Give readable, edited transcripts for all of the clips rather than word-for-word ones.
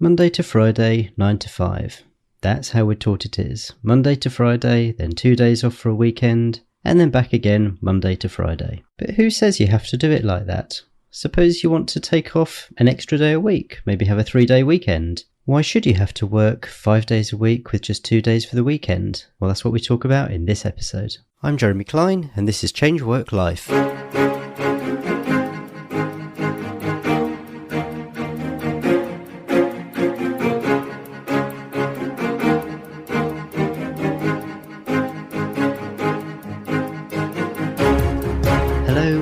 Monday to Friday, 9 to 5. That's how we're taught it is. Monday to Friday, then 2 days off for a weekend, and then back again Monday to Friday. But who says you have to do it like that? Suppose you want to take off an extra day a week, maybe have a 3-day weekend. Why should you have to work 5 days a week with just 2 days for the weekend? Well, that's what we talk about in this episode. I'm Jeremy Klein, and this is Change Work Life.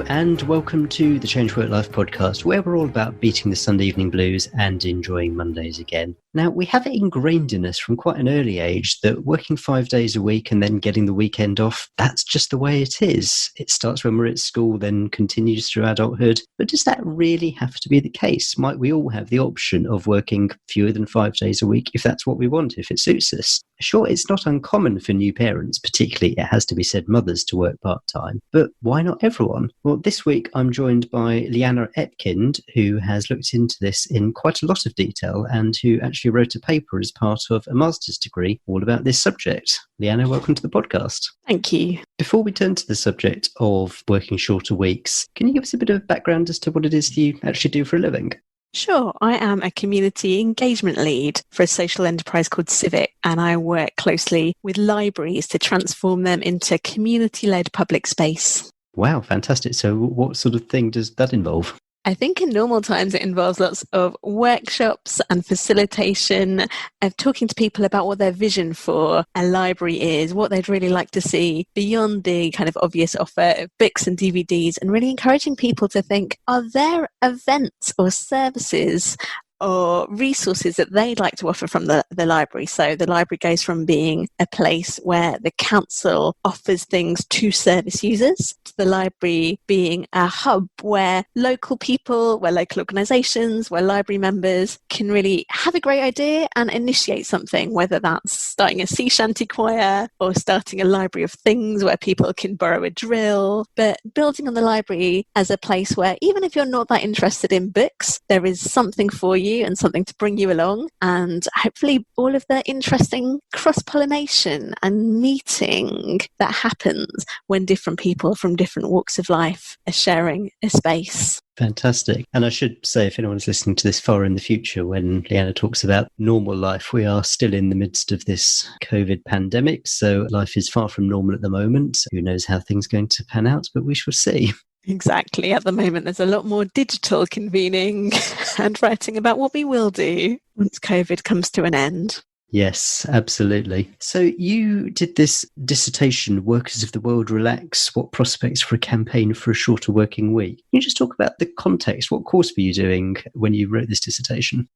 And welcome to the Change Work Life podcast, where we're all about beating the Sunday evening blues and enjoying Mondays again. Now, we have it ingrained in us from quite an early age that working 5 days a week and then getting the weekend off, that's just the way it is. It starts when we're at school, then continues through adulthood. But does that really have to be the case? Might we all have the option of working fewer than 5 days a week if that's what we want, if it suits us? Sure, it's not uncommon for new parents, particularly, it has to be said, mothers, to work part-time. But why not everyone? Well, this week I'm joined by Lianna Etkind, who has looked into this in quite a lot of detail and who actually wrote a paper as part of a master's degree all about this subject. Lianna, welcome to the podcast. Thank you. Before we turn to the subject of working shorter weeks, can you give us a bit of background as to what it is you actually do for a living? Sure. I am a community engagement lead for a social enterprise called Civic, and I work closely with libraries to transform them into community-led public space. Wow, fantastic. So what sort of thing does that involve? I think in normal times it involves lots of workshops and facilitation of talking to people about what their vision for a library is, what they'd really like to see beyond the kind of obvious offer of books and DVDs, and really encouraging people to think, are there events or services or resources that they'd like to offer from the library? So the library goes from being a place where the council offers things to service users to the library being a hub where local people, where local organisations, where library members can really have a great idea and initiate something, whether that's starting a sea shanty choir or starting a library of things where people can borrow a drill, but building on the library as a place where even if you're not that interested in books, there is something for you and something to bring you along, and hopefully all of the interesting cross-pollination and meeting that happens when different people from different walks of life are sharing a space. Fantastic. And I should say, if anyone's listening to this far in the future, when Lianna talks about normal life, we are still in the midst of this COVID pandemic, so life is far from normal at the moment. Who knows how things are going to pan out, but we shall see. Exactly. At the moment, there's a lot more digital convening and writing about what we will do once COVID comes to an end. Yes, absolutely. So you did this dissertation, Workers of the World Relax, What Prospects for a Campaign for a Shorter Working Week. Can you just talk about the context? What course were you doing when you wrote this dissertation?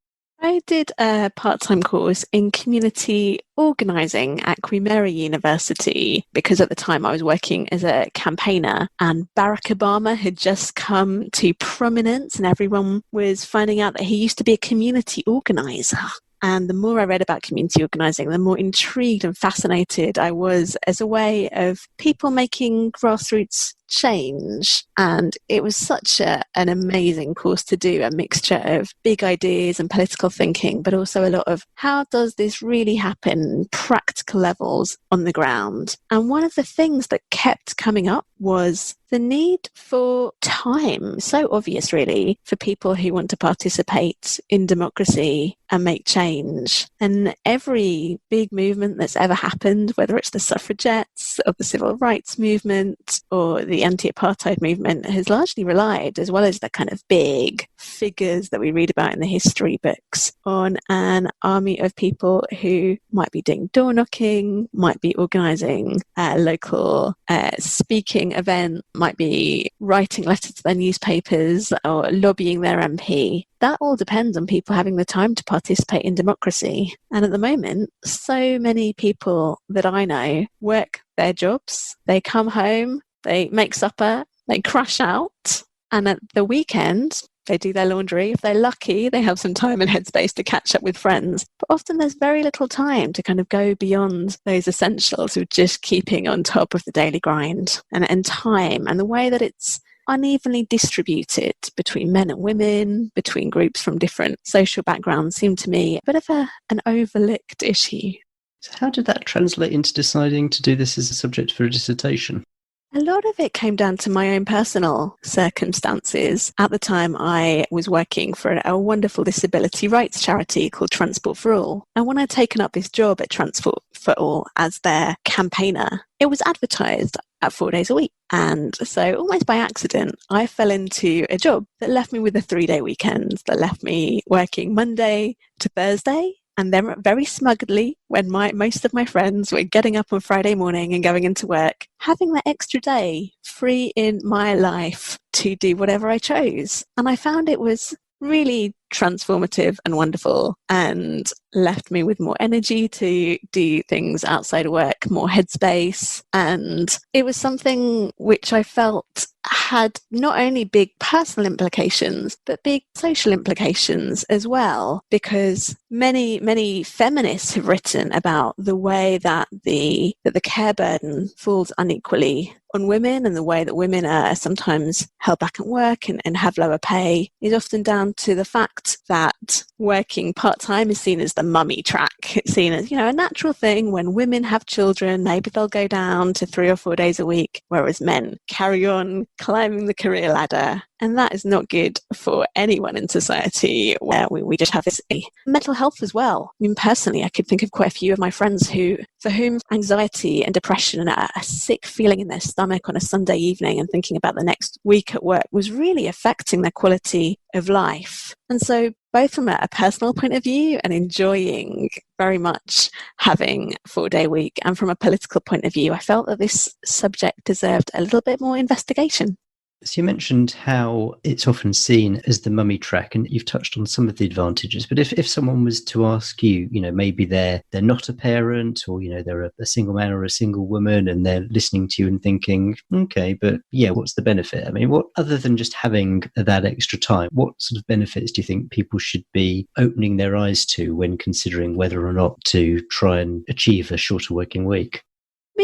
I did a part-time course in community organising at Queen Mary University because at the time I was working as a campaigner and Barack Obama had just come to prominence and everyone was finding out that he used to be a community organiser. And the more I read about community organising, the more intrigued and fascinated I was as a way of people making grassroots change. And it was such an amazing course to do, a mixture of big ideas and political thinking, but also a lot of how does this really happen, practical levels on the ground. And one of the things that kept coming up was the need for time, so obvious really, for people who want to participate in democracy and make change. And every big movement that's ever happened, whether it's the suffragettes or the civil rights movement or the anti-apartheid movement, has largely relied, as well as the kind of big figures that we read about in the history books, on an army of people who might be doing door knocking, might be organising a local speaking event, might be writing letters to their newspapers or lobbying their MP. That all depends on people having the time to participate in democracy. And at the moment, so many people that I know work their jobs, they come home, they make supper, they crash out, and at the weekend, they do their laundry. If they're lucky, they have some time and headspace to catch up with friends. But often there's very little time to kind of go beyond those essentials of just keeping on top of the daily grind and time and the way that it's unevenly distributed between men and women, between groups from different social backgrounds, seemed to me a bit of an overlooked issue. So how did that translate into deciding to do this as a subject for a dissertation? A lot of it came down to my own personal circumstances. At the time, I was working for a wonderful disability rights charity called Transport for All. And when I'd taken up this job at Transport for All as their campaigner, it was advertised at 4 days a week. And so almost by accident, I fell into a job that left me with a 3-day weekend, that left me working Monday to Thursday. And then very smugly, when most of my friends were getting up on Friday morning and going into work, having that extra day free in my life to do whatever I chose. And I found it was really transformative and wonderful, and left me with more energy to do things outside of work, more headspace. And it was something which I felt had not only big personal implications, but big social implications as well, because many feminists have written about the way that the care burden falls unequally on women, and the way that women are sometimes held back at work and have lower pay is often down to the fact that working part-time is seen as the mummy track. It's seen as, a natural thing. When women have children, maybe they'll go down to 3 or 4 days a week, whereas men carry on climbing the career ladder. And that is not good for anyone in society, where we just have this mental health as well. I mean, personally, I could think of quite a few of my friends for whom anxiety and depression and a sick feeling in their stomach on a Sunday evening and thinking about the next week at work was really affecting their quality of life. And so both from a personal point of view and enjoying very much having a 4-day week, and from a political point of view, I felt that this subject deserved a little bit more investigation. So you mentioned how it's often seen as the mummy track, and you've touched on some of the advantages. But if someone was to ask you, maybe they're not a parent, or, they're a single man or a single woman, and they're listening to you and thinking, okay, but what's the benefit? I mean, what, other than just having that extra time, what sort of benefits do you think people should be opening their eyes to when considering whether or not to try and achieve a shorter working week?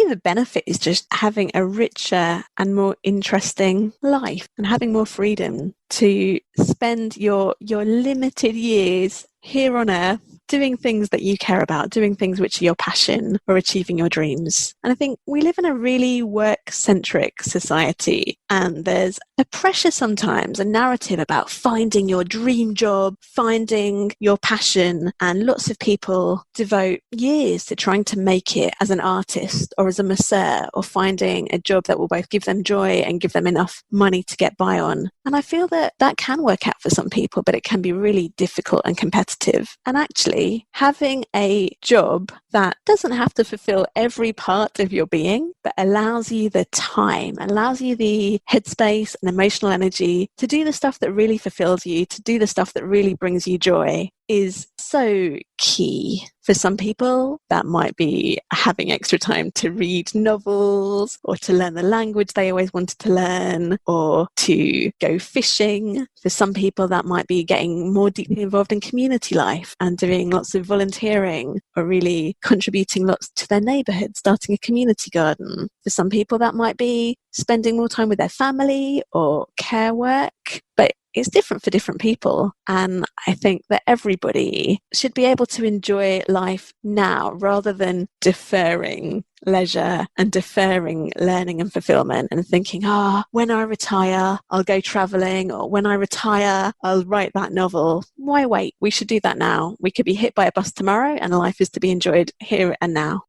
The benefit is just having a richer and more interesting life, and having more freedom to spend your limited years here on earth doing things that you care about, doing things which are your passion, or achieving your dreams. And I think we live in a really work-centric society, and there's a pressure sometimes, a narrative about finding your dream job, finding your passion, and lots of people devote years to trying to make it as an artist or as a masseur, or finding a job that will both give them joy and give them enough money to get by on. And I feel that can work out for some people, but it can be really difficult and competitive. And actually, having a job that doesn't have to fulfill every part of your being, but allows you the time, allows you the headspace and emotional energy to do the stuff that really fulfills you, to do the stuff that really brings you joy, is so key. For some people, that might be having extra time to read novels, or to learn the language they always wanted to learn, or to go fishing. For some people, that might be getting more deeply involved in community life and doing lots of volunteering, or really contributing lots to their neighbourhood, starting a community garden. For some people, that might be spending more time with their family or care work. But it's different for different people. And I think that everybody should be able to enjoy life now, rather than deferring leisure and deferring learning and fulfillment, and thinking, when I retire, I'll go traveling, or when I retire, I'll write that novel. Why wait? We should do that now. We could be hit by a bus tomorrow, and life is to be enjoyed here and now.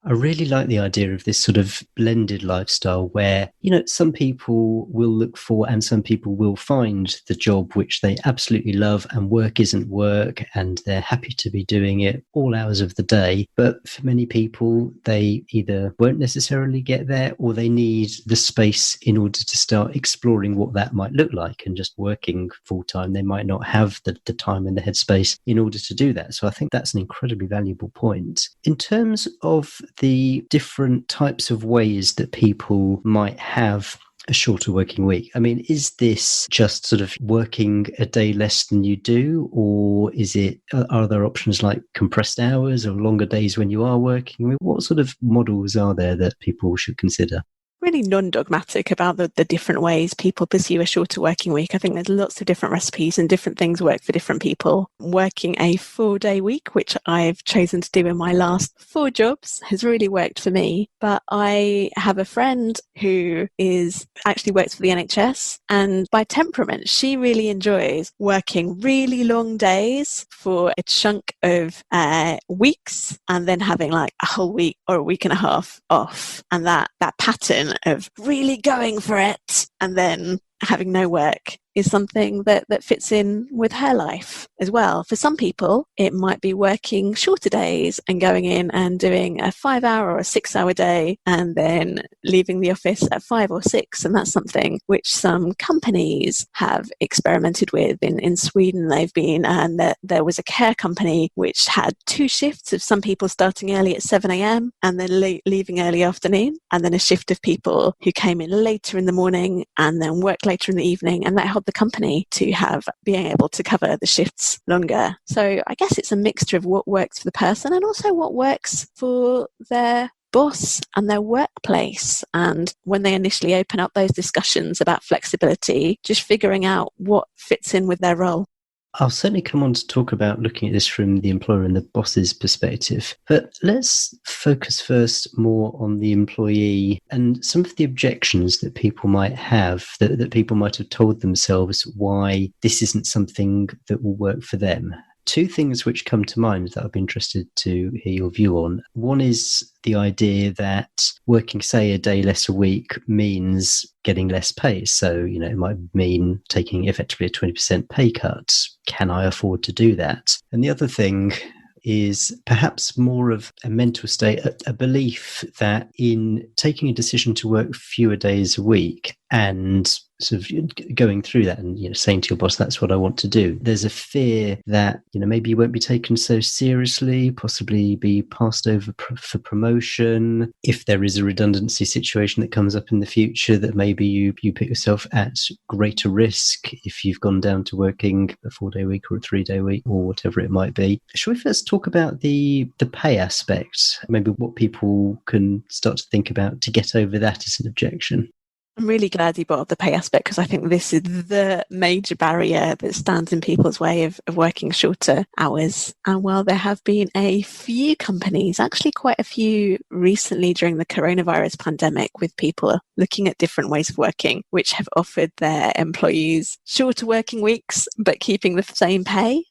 I really like the idea of this sort of blended lifestyle where, some people will look for and some people will find the job which they absolutely love, and work isn't work, and they're happy to be doing it all hours of the day. But for many people, they either won't necessarily get there, or they need the space in order to start exploring what that might look like. And just working full time, they might not have the time and the headspace in order to do that. So I think that's an incredibly valuable point. In terms of the different types of ways that people might have a shorter working week, I mean, is this just sort of working a day less than you do, or are there options like compressed hours or longer days when you are working? I mean, what sort of models are there that people should consider? really non-dogmatic about the different ways people pursue a shorter working week. I think there's lots of different recipes and different things work for different people. Working a 4-day week, which I've chosen to do in my last 4 jobs, has really worked for me. But I have a friend who actually works for the NHS, and by temperament, she really enjoys working really long days for a chunk of weeks and then having like a whole week or a week and a half off. And that pattern of really going for it and then having no work is something that fits in with her life as well. For some people, it might be working shorter days and going in and doing a 5-hour or a 6-hour day and then leaving the office at 5 or 6. And that's something which some companies have experimented with. In Sweden, they've been, and there was a care company which had 2 shifts of some people starting early at 7 a.m. and then leaving early afternoon, and then a shift of people who came in later in the morning and then worked later in the evening, and that helped the company to being able to cover the shifts longer. So I guess it's a mixture of what works for the person and also what works for their boss and their workplace. And when they initially open up those discussions about flexibility, just figuring out what fits in with their role. I'll certainly come on to talk about looking at this from the employer and the boss's perspective. But let's focus first more on the employee and some of the objections that people might have, that people might have told themselves why this isn't something that will work for them. 2 things which come to mind that I'd be interested to hear your view on. One is the idea that working, say, a day less a week means getting less pay. So, it might mean taking effectively a 20% pay cut. Can I afford to do that? And the other thing is perhaps more of a mental state, a belief that in taking a decision to work fewer days a week and sort of going through that and saying to your boss, that's what I want to do, there's a fear that maybe you won't be taken so seriously, possibly be passed over for promotion. If there is a redundancy situation that comes up in the future, that maybe you put yourself at greater risk if you've gone down to working a 4-day week or a 3-day week or whatever it might be. Shall we first talk about the pay aspect, maybe what people can start to think about to get over that as an objection? I'm really glad you brought up the pay aspect, because I think this is the major barrier that stands in people's way of working shorter hours. And while there have been a few companies, actually quite a few recently during the coronavirus pandemic, with people looking at different ways of working, which have offered their employees shorter working weeks, but keeping the same pay,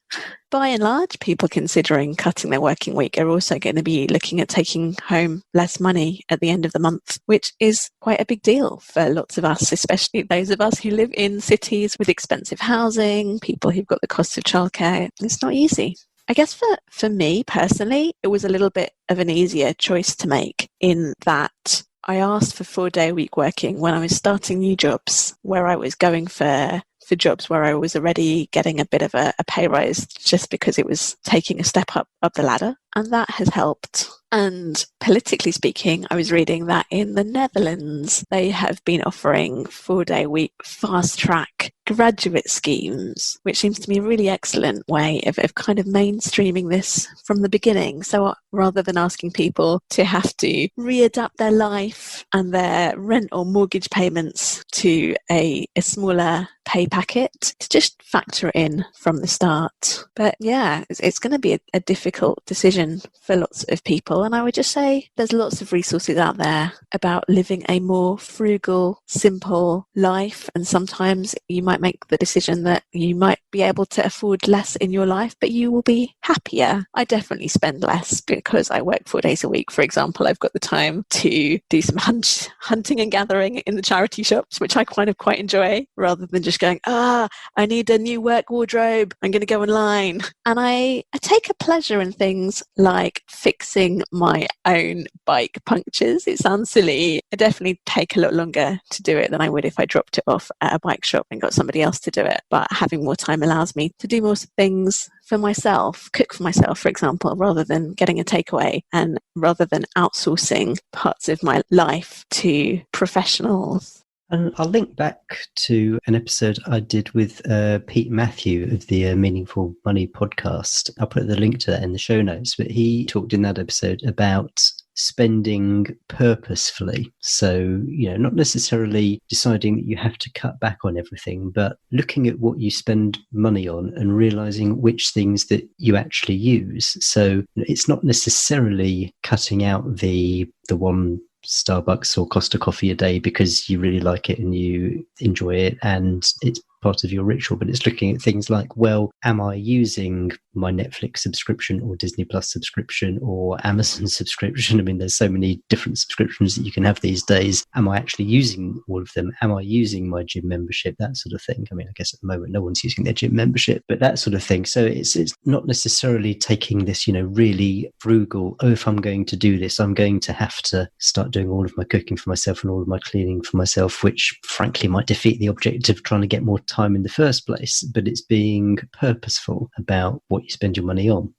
by and large, people considering cutting their working week are also going to be looking at taking home less money at the end of the month, which is quite a big deal for lots of us, especially those of us who live in cities with expensive housing, people who've got the cost of childcare. It's not easy. I guess for me personally, it was a little bit of an easier choice to make, in that I asked for 4-day week working when I was starting new jobs, where I was going for jobs where I was already getting a bit of a pay rise, just because it was taking a step up the ladder. And that has helped. And politically speaking, I was reading that in the Netherlands, they have been offering 4-day week fast track graduate schemes, which seems to me a really excellent way of kind of mainstreaming this from the beginning. So rather than asking people to have to readapt their life and their rent or mortgage payments to a smaller pay packet, to just factor it in from the start. But yeah, it's going to be a difficult decision for lots of people. And I would just say there's lots of resources out there about living a more frugal, simple life. And sometimes you might make the decision that you might be able to afford less in your life, but you will be happier. I definitely spend less because I work 4 days a week. For example, I've got the time to do some hunting and gathering in the charity shops, which I kind of quite enjoy, rather than just going, I need a new work wardrobe, I'm going to go online. And I take a pleasure in things like fixing my own bike punctures. It sounds silly. I definitely take a lot longer to do it than I would if I dropped it off at a bike shop and got somebody else to do it. But having more time allows me to do more things for myself, cook for myself, for example, rather than getting a takeaway, and rather than outsourcing parts of my life to professionals. And I'll link back to an episode I did with Pete Matthew of the Meaningful Money podcast. I'll put the link to that in the show notes. But he talked in that episode about spending purposefully. So, not necessarily deciding that you have to cut back on everything, but looking at what you spend money on and realizing which things that you actually use. So it's not necessarily cutting out the one Starbucks or Costa coffee a day because you really like it and you enjoy it and it's part of your ritual, but it's looking at things like, well, am I using my Netflix subscription or Disney Plus subscription or Amazon subscription? I mean, there's so many different subscriptions that you can have these days. Am I actually using all of them? Am I using my gym membership? That sort of thing. I mean, I guess at the moment no one's using their gym membership, but that sort of thing. So it's not necessarily taking this, really frugal, if I'm going to do this, I'm going to have to start doing all of my cooking for myself and all of my cleaning for myself, which frankly might defeat the objective of trying to get more time in the first place. But it's being purposeful about what you spend your money on.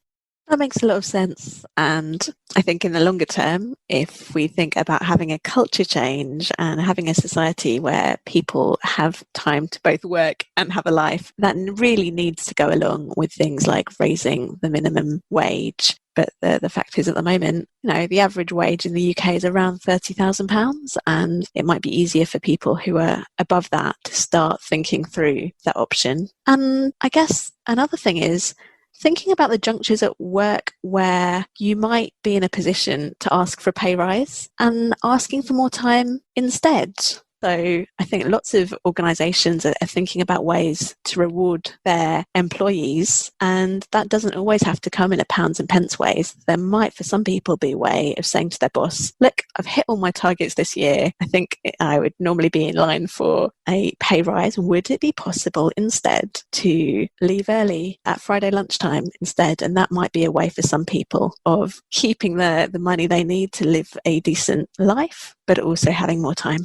That makes a lot of sense. And I think in the longer term, if we think about having a culture change and having a society where people have time to both work and have a life, that really needs to go along with things like raising the minimum wage. But the fact is, at the moment, the average wage in the UK is around £30,000, and it might be easier for people who are above that to start thinking through that option. And I guess another thing is thinking about the junctures at work where you might be in a position to ask for a pay rise and asking for more time instead. So I think lots of organisations are thinking about ways to reward their employees, and that doesn't always have to come in a pounds and pence way. There might, for some people, be a way of saying to their boss, look, I've hit all my targets this year. I think I would normally be in line for a pay rise. Would it be possible instead to leave early at Friday lunchtime instead? And that might be a way for some people of keeping the money they need to live a decent life, but also having more time.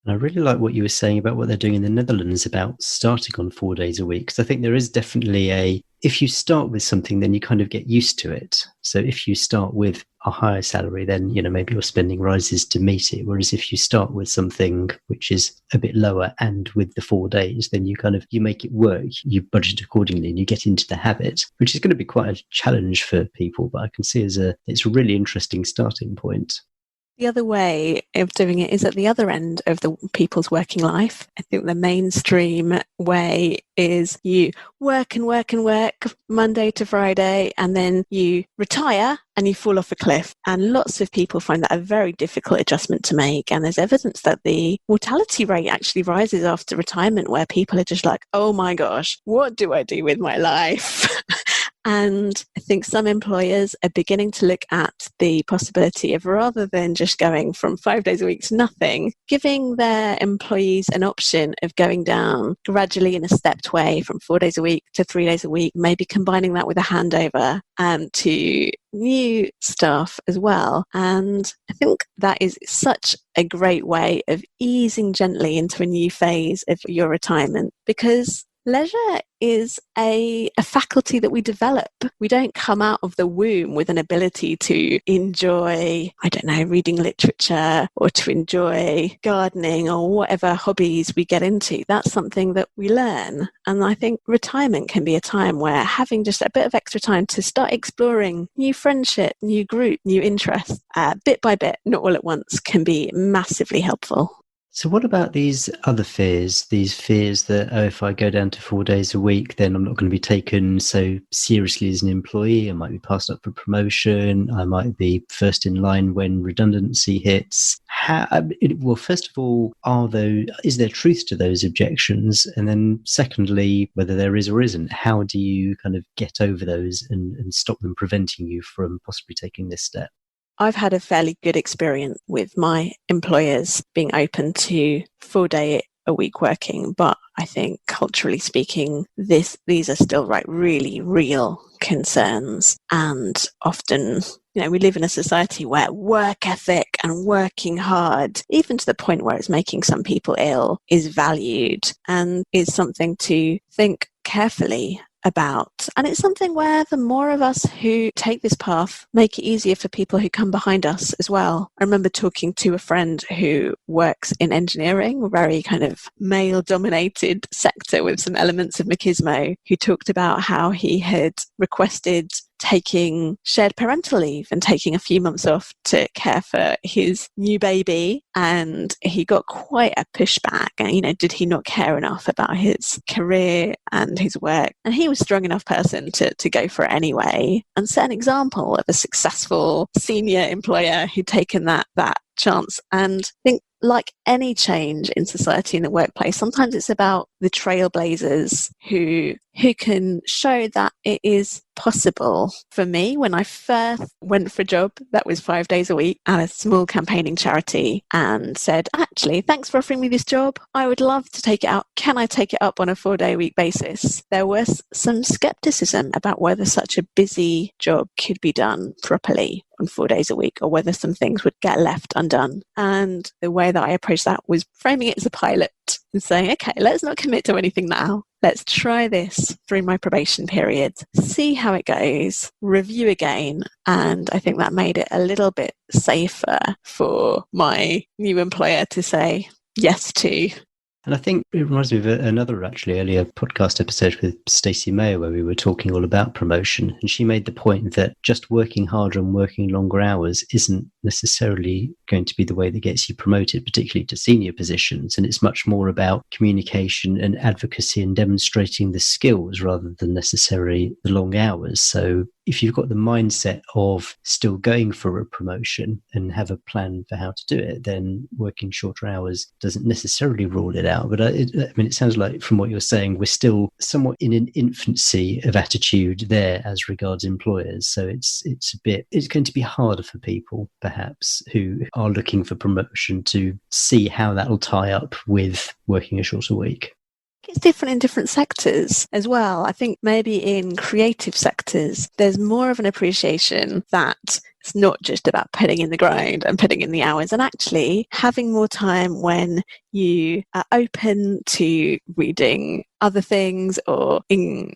And I really like what you were saying about what they're doing in the Netherlands about starting on 4 days a week. Because I think there is definitely if you start with something, then you kind of get used to it. So if you start with a higher salary, then, maybe your spending rises to meet it. Whereas if you start with something which is a bit lower and with the 4 days, then you make it work, you budget accordingly and you get into the habit, which is going to be quite a challenge for people. But I can see it's a really interesting starting point. The other way of doing it is at the other end of the people's working life. I think the mainstream way is you work and work and work Monday to Friday, and then you retire and you fall off a cliff. And lots of people find that a very difficult adjustment to make. And there's evidence that the mortality rate actually rises after retirement, where people are just like, oh my gosh, what do I do with my life? And I think some employers are beginning to look at the possibility of, rather than just going from 5 days a week to nothing, giving their employees an option of going down gradually in a stepped way from 4 days a week to 3 days a week, maybe combining that with a handover to new staff as well. And I think that is such a great way of easing gently into a new phase of your retirement, because leisure is a faculty that we develop. We don't come out of the womb with an ability to enjoy, reading literature or to enjoy gardening or whatever hobbies we get into. That's something that we learn. And I think retirement can be a time where having just a bit of extra time to start exploring new friendship, new group, new interests, bit by bit, not all at once, can be massively helpful. So what about these other fears, that, if I go down to 4 days a week, then I'm not going to be taken so seriously as an employee. I might be passed up for promotion. I might be first in line when redundancy hits. First of all, is there truth to those objections? And then secondly, whether there is or isn't, how do you kind of get over those and stop them preventing you from possibly taking this step? I've had a fairly good experience with my employers being open to 4 day a week working, but I think culturally speaking, these are still really real concerns. And often, we live in a society where work ethic and working hard, even to the point where it's making some people ill, is valued and is something to think carefully about. And it's something where the more of us who take this path make it easier for people who come behind us as well. I remember talking to a friend who works in engineering, a very kind of male-dominated sector with some elements of machismo, who talked about how he had requested taking shared parental leave and taking a few months off to care for his new baby. And he got quite a pushback. And, did he not care enough about his career and his work? And he was a strong enough person to go for it anyway, and set an example of a successful senior employer who'd taken that chance. And I think, like any change in society in the workplace, sometimes it's about the trailblazers who can show that it is possible. For me, when I first went for a job that was 5 days a week at a small campaigning charity and said, actually, thanks for offering me this job, I would love to take it out. Can I take it up on a 4-day-a-week basis? There was some skepticism about whether such a busy job could be done properly on 4 days a week, or whether some things would get left undone. And the way that I approached that was framing it as a pilot and saying, okay, let's not commit to anything now. Let's try this through my probation period, see how it goes, review again. And I think that made it a little bit safer for my new employer to say yes to. And I think it reminds me of another earlier podcast episode with Stacey Mayer, where we were talking all about promotion. And she made the point that just working harder and working longer hours isn't necessarily going to be the way that gets you promoted, particularly to senior positions. And it's much more about communication and advocacy and demonstrating the skills rather than necessarily the long hours. So if you've got the mindset of still going for a promotion and have a plan for how to do it, then working shorter hours doesn't necessarily rule it out. But it sounds like from what you're saying, we're still somewhat in an infancy of attitude there as regards employers. So it's going to be harder for people, perhaps, who are looking for promotion to see how that will tie up with working a shorter week. It's different in different sectors as well. I think maybe in creative sectors, there's more of an appreciation that it's not just about putting in the grind and putting in the hours, and actually having more time when you are open to reading other things or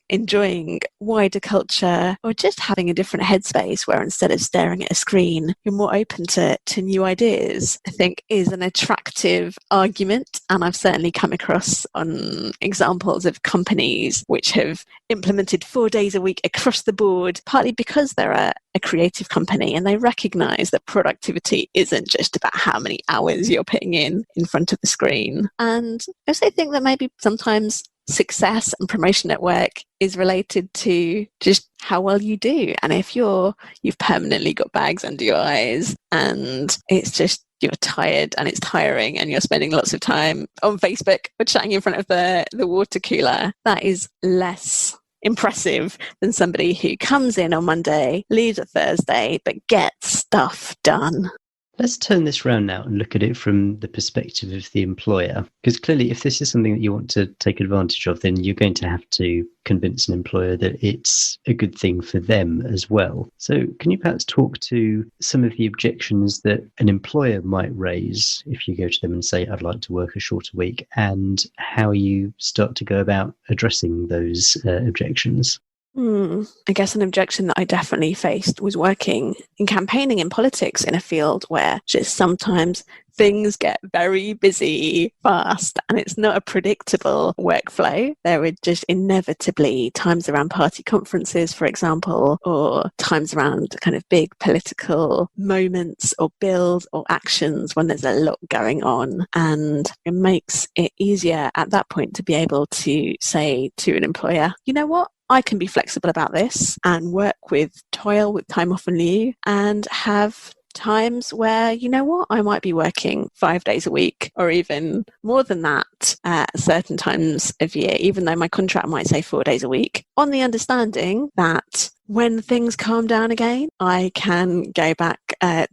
enjoying wider culture, or just having a different headspace where instead of staring at a screen, you're more open to new ideas, I think is an attractive argument. And I've certainly come across on examples of companies which have implemented 4 days a week across the board, partly because they're a creative company and they recognize that productivity isn't just about how many hours you're putting in front of the screen. And I also think that maybe sometimes success and promotion at work is related to just how well you do. And if you've permanently got bags under your eyes and it's just you're tired and it's tiring and you're spending lots of time on Facebook or chatting in front of the water cooler, that is less impressive than somebody who comes in on Monday, leaves at Thursday, but gets stuff done. Let's turn this round now and look at it from the perspective of the employer. Because clearly, if this is something that you want to take advantage of, then you're going to have to convince an employer that it's a good thing for them as well. So can you perhaps talk to some of the objections that an employer might raise if you go to them and say, I'd like to work a shorter week, and how you start to go about addressing those objections? I guess an objection that I definitely faced was working in campaigning in politics in a field where just sometimes things get very busy fast and it's not a predictable workflow. There are just inevitably times around party conferences, for example, or times around kind of big political moments or bills or actions when there's a lot going on. And it makes it easier at that point to be able to say to an employer, you know what? I can be flexible about this and work with toil, with time off and leave, and have times where, you know what, I might be working 5 days a week or even more than that at certain times of year, even though my contract might say 4 days a week, on the understanding that when things calm down again, I can go back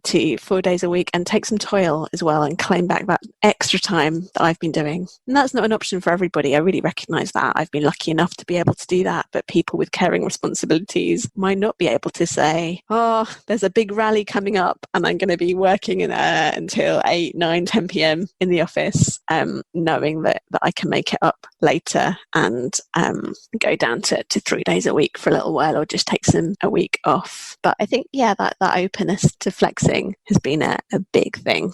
to 4 days a week and take some toil as well and claim back that extra time that I've been doing. And that's not an option for everybody. I really recognise that. I've been lucky enough to be able to do that. But people with caring responsibilities might not be able to say, oh, there's a big rally coming up and I'm going to be working until 8, 9, 10 p.m. in the office, knowing that I can make it up later and go down to 3 days a week for a little while, or just take a week off. But I think, that openness to flexing has been a big thing.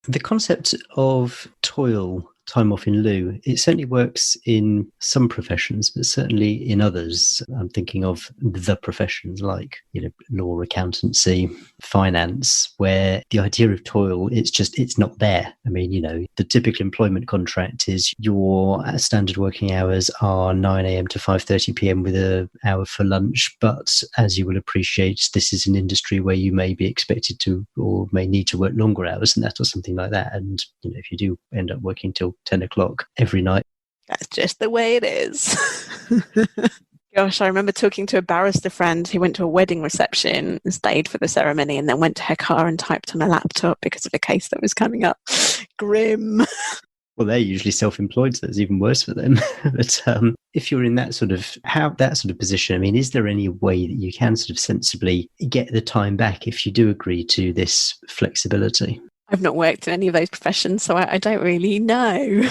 The concept of toil time off in lieu. It certainly works in some professions, but certainly in others. I'm thinking of the professions like, law, accountancy, finance, where the idea of toil, it's not there. I mean, the typical employment contract is your standard working hours are 9 a.m. to 5:30 p.m. with an hour for lunch. But as you will appreciate, this is an industry where you may be expected to or may need to work longer hours than that or something like that. And, if you do end up working till 10 o'clock every night. That's just the way it is. Gosh, I remember talking to a barrister friend who went to a wedding reception and stayed for the ceremony and then went to her car and typed on a laptop because of a case that was coming up. Grim. Well, they're usually self-employed, so it's even worse for them. But if you're in that sort of position, I mean, is there any way that you can sort of sensibly get the time back if you do agree to this flexibility? I've not worked in any of those professions, so I don't really know.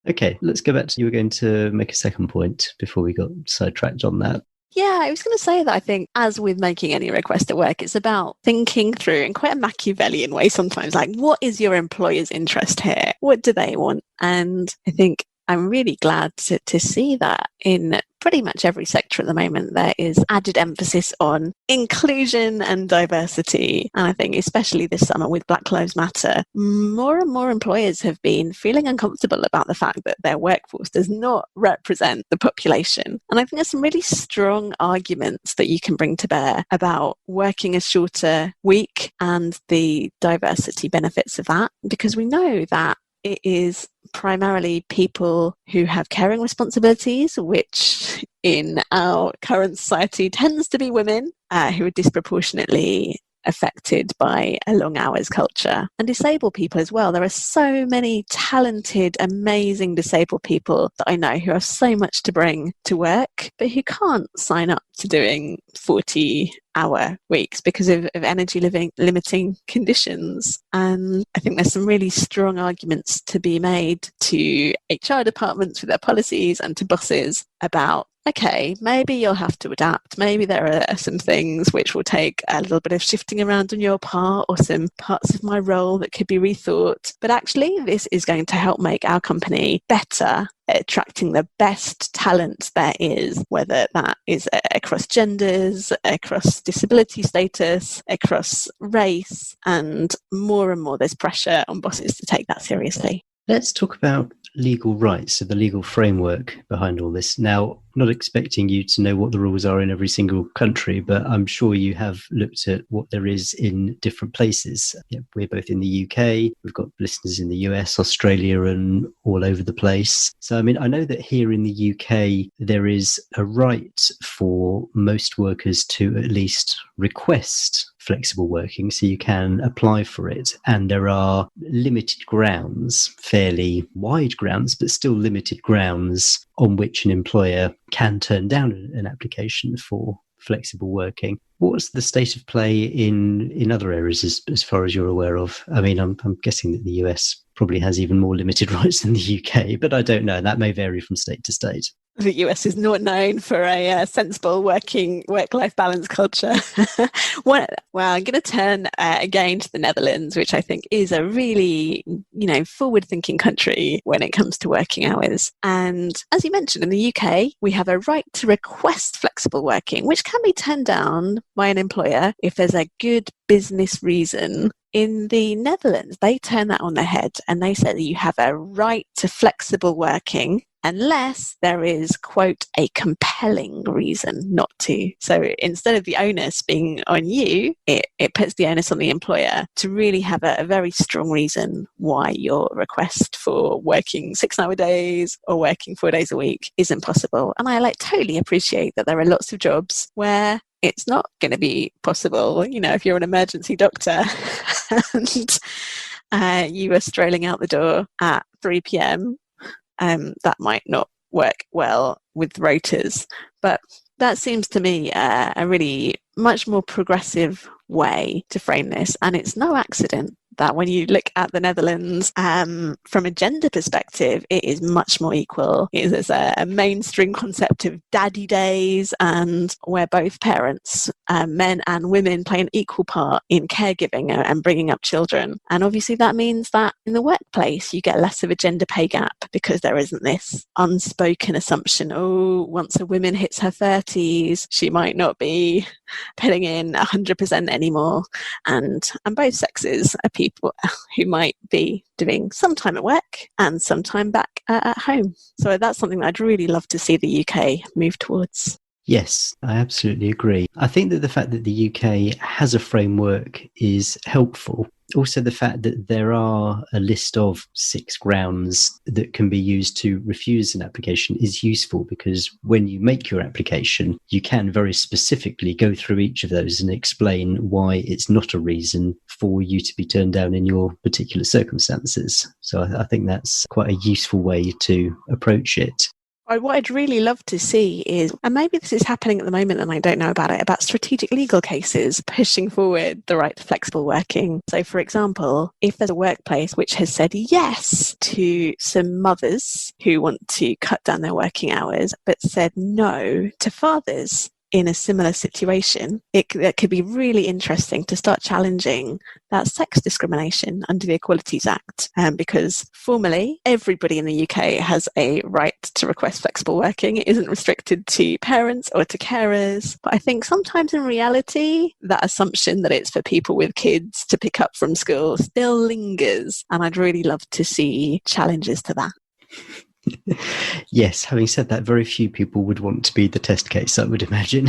Okay, let's go back to you were going to make a second point before we got sidetracked on that. Yeah, I was going to say that I think, as with making any request at work, it's about thinking through in quite a Machiavellian way sometimes, like, what is your employer's interest here? What do they want? And I think I'm really glad to see that in pretty much every sector at the moment, there is added emphasis on inclusion and diversity. And I think especially this summer with Black Lives Matter, more and more employers have been feeling uncomfortable about the fact that their workforce does not represent the population. And I think there's some really strong arguments that you can bring to bear about working a shorter week and the diversity benefits of that, because we know that it is primarily people who have caring responsibilities, which in our current society tends to be women, who are disproportionately affected by a long hours culture, and disabled people as well. There are so many talented, amazing disabled people that I know who have so much to bring to work, but who can't sign up to doing 40-hour weeks because of energy limiting conditions. And I think there's some really strong arguments to be made to HR departments with their policies and to bosses about, okay, maybe you'll have to adapt. Maybe there are some things which will take a little bit of shifting around on your part, or some parts of my role that could be rethought. But actually, this is going to help make our company better at attracting the best talent there is, whether that is across genders, across disability status, across race, and more there's pressure on bosses to take that seriously. Let's talk about legal rights, so the legal framework behind all this. Now, not expecting you to know what the rules are in every single country, but I'm sure you have looked at what there is in different places. We're both in the UK, we've got listeners in the US, Australia, and all over the place. So, I mean, I know that here in the UK, there is a right for most workers to at least request flexible working, so you can apply for it. And there are limited grounds, fairly wide grounds, but still limited grounds on which an employer can turn down an application for flexible working. What's the state of play in other areas as far as you're aware of? I mean, I'm guessing that the US probably has even more limited rights than the UK, but I don't know. That may vary from state to state. The US is not known for a sensible work-life balance culture. Well, I'm going to turn again to the Netherlands, which I think is a really, forward-thinking country when it comes to working hours. And as you mentioned, in the UK, we have a right to request flexible working, which can be turned down by an employer if there's a good business reason. In the Netherlands, they turn that on their head and they say that you have a right to flexible working unless there is, quote, a compelling reason not to. So instead of the onus being on you, it puts the onus on the employer to really have a very strong reason why your request for working 6-hour days or working 4 days a week isn't possible. And I totally appreciate that there are lots of jobs where it's not going to be possible. If you're an emergency doctor and you are strolling out the door at 3 p.m, that might not work well with rotors. But that seems to me a really much more progressive way to frame this. And it's no accident that when you look at the Netherlands, from a gender perspective, it is much more equal. There's a mainstream concept of daddy days, and where both parents, men and women, play an equal part in caregiving and bringing up children. And obviously that means that in the workplace, you get less of a gender pay gap because there isn't this unspoken assumption, oh, once a woman hits her 30s, she might not be putting in 100% anymore. And both sexes are people who might be doing some time at work and some time back at home. So that's something that I'd really love to see the UK move towards. Yes, I absolutely agree. I think that the fact that the UK has a framework is helpful. Also, the fact that there are a list of 6 grounds that can be used to refuse an application is useful, because when you make your application, you can very specifically go through each of those and explain why it's not a reason for you to be turned down in your particular circumstances. So I think that's quite a useful way to approach it. What I'd really love to see is, and maybe this is happening at the moment and I don't know about it, about strategic legal cases pushing forward the right to flexible working. So, for example, if there's a workplace which has said yes to some mothers who want to cut down their working hours, but said no to fathers in a similar situation, it could be really interesting to start challenging that sex discrimination under the Equalities Act, because formally everybody in the UK has a right to request flexible working. It isn't restricted to parents or to carers, but I think sometimes in reality that assumption that it's for people with kids to pick up from school still lingers, and I'd really love to see challenges to that. Yes, having said that, very few people would want to be the test case, I would imagine.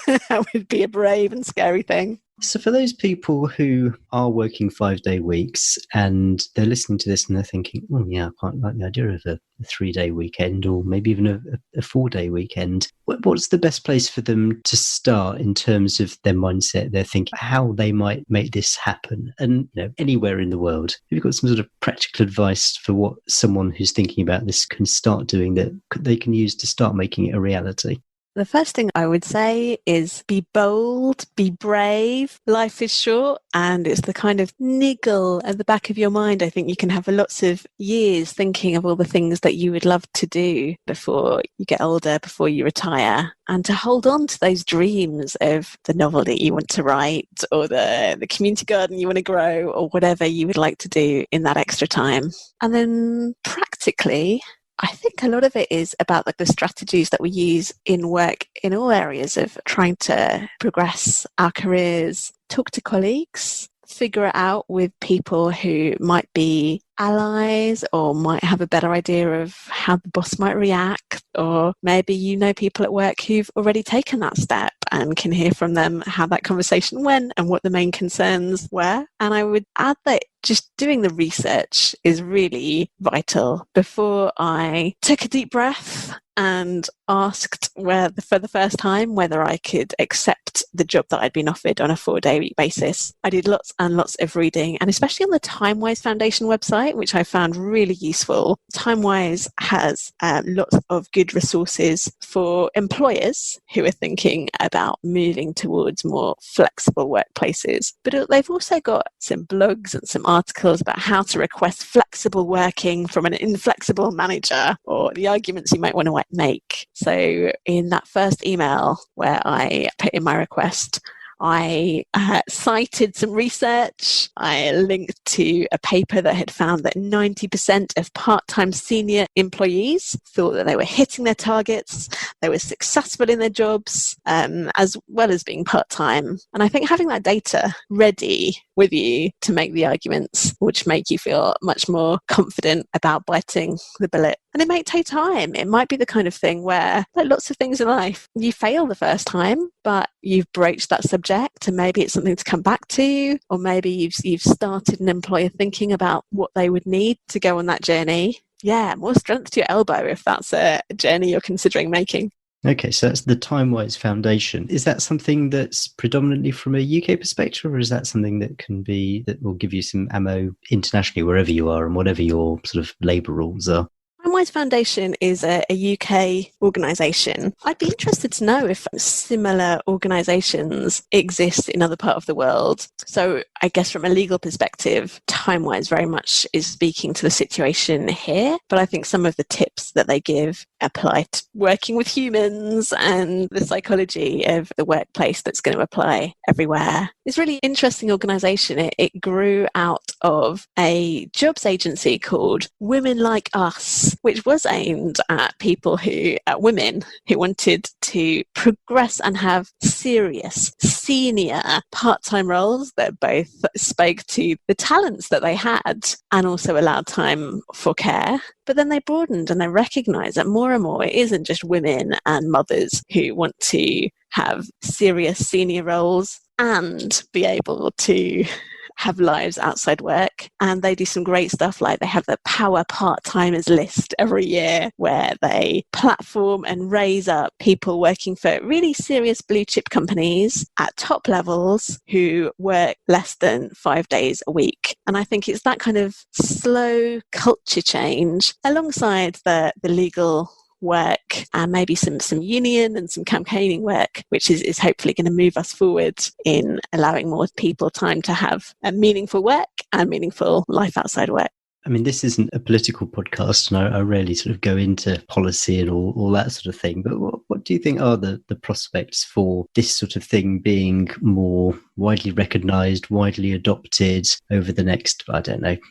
That would be a brave and scary thing. So for those people who are working 5-day weeks and they're listening to this and they're thinking, oh yeah, I quite like the idea of a 3-day weekend, or maybe even a 4-day weekend, what's the best place for them to start in terms of their mindset, their thinking, how they might make this happen? And anywhere in the world, have you got some sort of practical advice for what someone who's thinking about this can start doing that they can use to start making it a reality? The first thing I would say is be bold, be brave. Life is short, and it's the kind of niggle at the back of your mind. I think you can have lots of years thinking of all the things that you would love to do before you get older, before you retire, and to hold on to those dreams of the novel that you want to write, or the community garden you want to grow, or whatever you would like to do in that extra time. And then practically, I think a lot of it is about the strategies that we use in work in all areas of trying to progress our careers, talk to colleagues, figure it out with people who might be allies or might have a better idea of how the boss might react, or maybe people at work who've already taken that step and can hear from them how that conversation went and what the main concerns were. And I would add that just doing the research is really vital. Before I took a deep breath and asked for the first time whether I could accept the job that I'd been offered on a 4-day week basis, I did lots and lots of reading, and especially on the TimeWise Foundation website, which I found really useful. TimeWise has lots of good resources for employers who are thinking about moving towards more flexible workplaces. But they've also got some blogs and some articles about how to request flexible working from an inflexible manager, or the arguments you might want to make. So in that first email where I put in my request, I cited some research. I linked to a paper that had found that 90% of part-time senior employees thought that they were hitting their targets, they were successful in their jobs, as well as being part-time. And I think having that data ready with you to make the arguments, which make you feel much more confident about biting the bullet. And it might take time. It might be the kind of thing where, like lots of things in life, you fail the first time, but you've broached that subject, and maybe it's something to come back to, or maybe you've started an employer thinking about what they would need to go on that journey. Yeah, more strength to your elbow if that's a journey you're considering making. Okay, so that's the TimeWise Foundation. Is that something that's predominantly from a UK perspective, or is that something that will give you some ammo internationally wherever you are and whatever your sort of labour rules are? TimeWise Rise Foundation is a UK organisation. I'd be interested to know if similar organisations exist in other parts of the world. So I guess from a legal perspective, time-wise very much is speaking to the situation here, but I think some of the tips that they give apply to working with humans and the psychology of the workplace that's going to apply everywhere. It's a really interesting organisation. It grew out of a jobs agency called Women Like Us, which was aimed at women who wanted to progress and have serious, senior, part-time roles that both spoke to the talents that they had and also allowed time for care. But then they broadened and they recognised that more and more it isn't just women and mothers who want to have serious senior roles and be able to have lives outside work. And they do some great stuff, like they have the Power Part-Timers list every year where they platform and raise up people working for really serious blue chip companies at top levels who work less than 5 days a week. And I think it's that kind of slow culture change alongside the legal work and maybe some union and some campaigning work, which is hopefully going to move us forward in allowing more people time to have a meaningful work and meaningful life outside work. I mean, this isn't a political podcast, and I rarely sort of go into policy and all that sort of thing. But what do you think are the prospects for this sort of thing being more widely recognised, widely adopted over the next,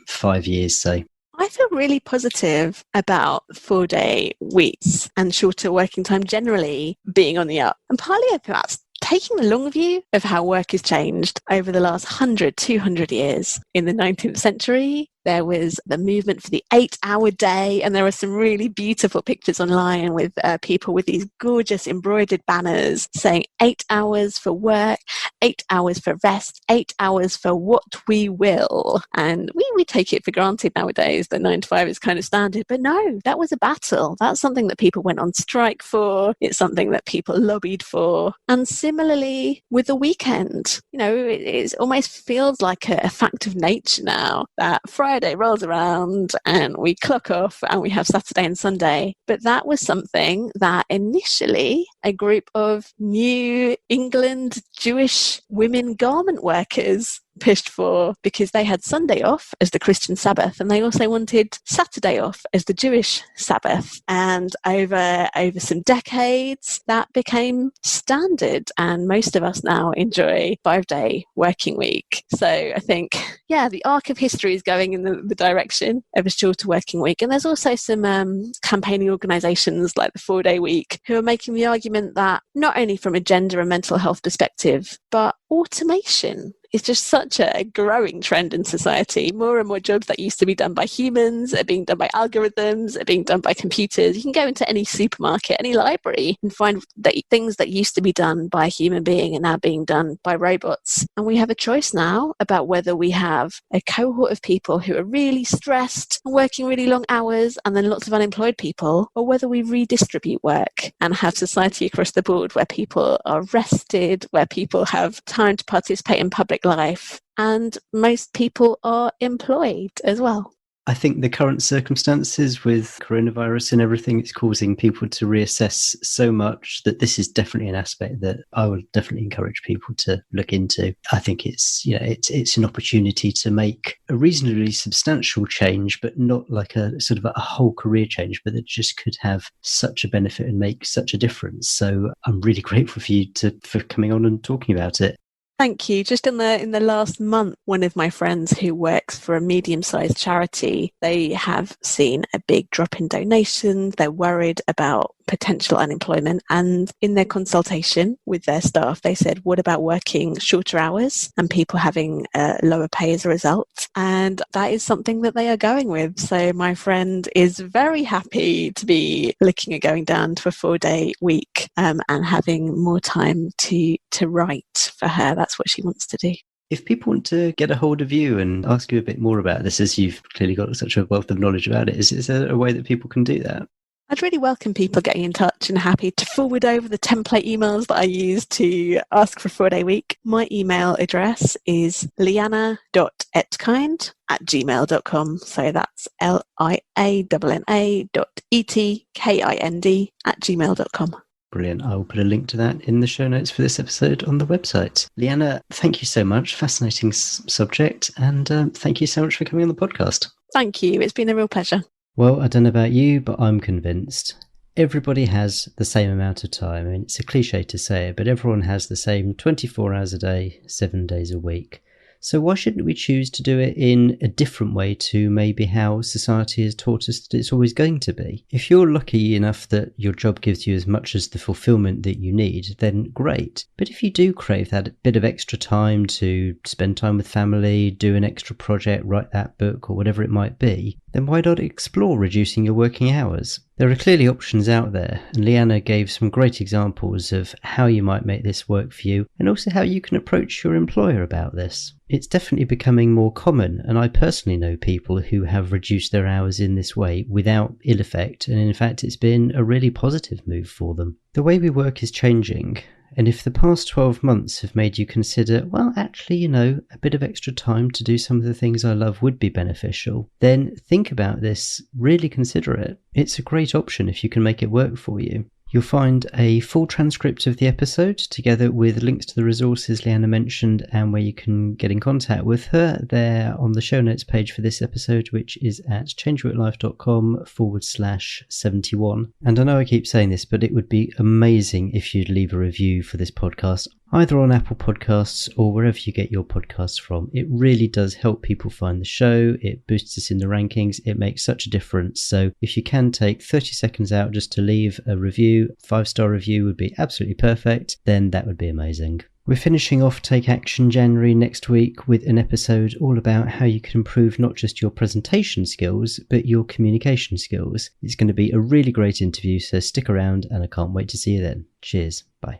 5 years, say? I feel really positive about 4-day weeks and shorter working time generally being on the up. And partly I think that's taking the long view of how work has changed over the last 100, 200 years. In the 19th century, there was the movement for the 8-hour day, and there are some really beautiful pictures online with people with these gorgeous embroidered banners saying 8 hours for work, 8 hours for rest, 8 hours for what we will. And we take it for granted nowadays that 9 to 5 is kind of standard, but no, that was a battle. That's something that people went on strike for. It's something that people lobbied for. And similarly with the weekend, it almost feels like a fact of nature now that Friday rolls around and we clock off and we have Saturday and Sunday. But that was something that initially a group of New England Jewish women garment workers pushed for, because they had Sunday off as the Christian Sabbath and they also wanted Saturday off as the Jewish Sabbath. And over some decades that became standard, and most of us now enjoy 5-day working week. So I think the arc of history is going in the direction of a shorter working week. And there's also some campaigning organisations like the 4-day week who are making the argument that not only from a gender and mental health perspective, but automation is just such a growing trend in society. More and more jobs that used to be done by humans are being done by algorithms, are being done by computers. You can go into any supermarket, any library, and find that things that used to be done by a human being are now being done by robots. And we have a choice now about whether we have a cohort of people who are really stressed and working really long hours and then lots of unemployed people, or whether we redistribute work and have society across the board where people are rested, where people have time to participate in public life, and most people are employed as well. I think the current circumstances with coronavirus and everything, it's causing people to reassess so much that this is definitely an aspect that I would definitely encourage people to look into. I think it's an opportunity to make a reasonably substantial change, but not like a sort of a whole career change, but that just could have such a benefit and make such a difference. So I'm really grateful for you for coming on and talking about it. Thank you. Just in the last month, one of my friends who works for a medium-sized charity, they have seen a big drop in donations. They're worried about potential unemployment. And in their consultation with their staff, they said, what about working shorter hours and people having lower pay as a result? And that is something that they are going with. So my friend is very happy to be looking at going down to a 4-day week and having more time to write for her. That's what she wants to do. If people want to get a hold of you and ask you a bit more about this, as you've clearly got such a wealth of knowledge about it, is there a way that people can do that? I'd really welcome people getting in touch and happy to forward over the template emails that I use to ask for a 4-day week. My email address is lianna.etkind@gmail.com. So that's lianna.etkind@gmail.com. Brilliant. I will put a link to that in the show notes for this episode on the website. Lianna, thank you so much. Fascinating subject. And thank you so much for coming on the podcast. Thank you. It's been a real pleasure. Well, I don't know about you, but I'm convinced everybody has the same amount of time. I mean, it's a cliche to say it, but everyone has the same 24 hours a day, 7 days a week. So why shouldn't we choose to do it in a different way to maybe how society has taught us that it's always going to be? If you're lucky enough that your job gives you as much as the fulfillment that you need, then great. But if you do crave that bit of extra time to spend time with family, do an extra project, write that book or whatever it might be, then why not explore reducing your working hours? There are clearly options out there, and Lianna gave some great examples of how you might make this work for you, and also how you can approach your employer about this. It's definitely becoming more common, and I personally know people who have reduced their hours in this way without ill effect, and in fact it's been a really positive move for them. The way we work is changing, and if the past 12 months have made you consider, well, actually, a bit of extra time to do some of the things I love would be beneficial, then think about this, really consider it. It's a great option if you can make it work for you. You'll find a full transcript of the episode together with links to the resources Lianna mentioned and where you can get in contact with her there on the show notes page for this episode, which is at changeworklife.com/71. And I know I keep saying this, but it would be amazing if you'd leave a review for this podcast, either on Apple Podcasts or wherever you get your podcasts from. It really does help people find the show. It boosts us in the rankings. It makes such a difference. So if you can take 30 seconds out just to leave a review, 5-star review would be absolutely perfect, then that would be amazing. We're finishing off Take Action January next week with an episode all about how you can improve not just your presentation skills, but your communication skills. It's going to be a really great interview, so stick around and I can't wait to see you then. Cheers. Bye.